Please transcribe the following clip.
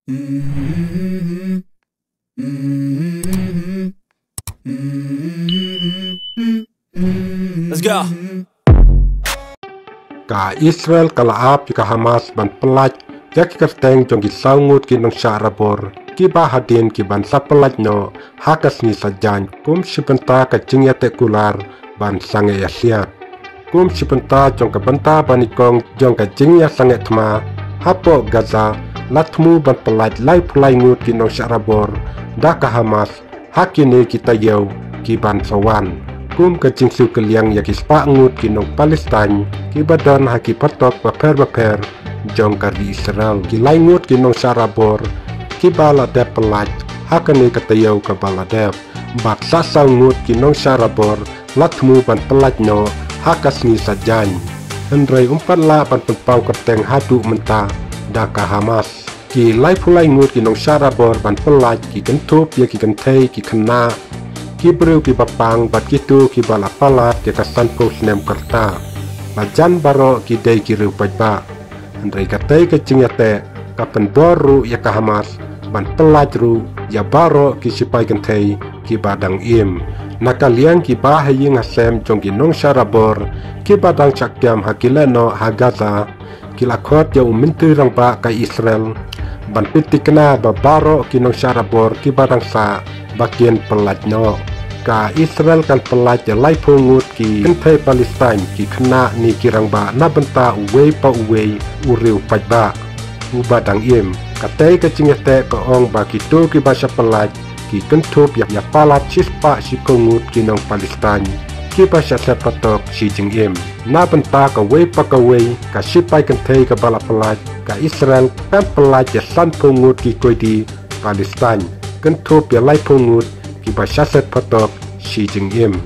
Let's go. Ka Israel kalaap ka Hamas ban pelaj yak kerteng jong ki sangut ki nang syarabor ki bahadin ki ban sapelaj no hakas ni sajan kum sipenta ka jingya tekular ban sange yasiat kum sipenta jong ka benta banikong jong ka jingya sange tma hapo Gaza latmu ban pelaj lai pulai ngut ki nang syarabor da ka Hamas hakini kita yau ki ban sawan kum kecing su keliang ya kispa ngut kinong Palestine ki badan haki patok baper jong kari Israel ki lai ngut kinong Sarabor ki bala dep pelaj hakane katayau ka bala dep bak sasau ngut kinong Sarabor latmu ban pelaj no hakas ni sajan hendrai umpat la ban pempau kerteng hadu menta daka Hamas ki lai pulai ngut kinong Sarabor ban pelaj ki kentup ya ki kentei ki kena ki beriu ki bapang bat kitu ki bala palat ki kasan pos nem kerta bajan baro ki dei ki riu pajba andai katai ke cingyate kapen doru ya ka Hamas ban pelaj ru ya baro ki sipai kentei ki badang im nakalian ki bahayi ngasem jong ki nong Sarabor ki badang cakdiam hakileno hagaza ki lakot ya umintu rang ba ka Israel ban pitikna babaro ki nong Sarabor ki badang sa bagian pelaj no ka Israel kan pelaj ya lai pungut ki kentai Palestine ki kena ni kirang ba na benta uwe pa uwe uriu pajba ubadang im katai kecingete ke ong ba kitu ki basa pelaj ki kentup ya palat sispa si kongut ki nong Palestine ki basa sepatok si jing im na benta ka we pa ka we ka sipai kentai ka bala pelaj ka Israel kan pelaj ya san pungut ki koidi Palestine kentup ya lai pungut ki basaset patok si jing im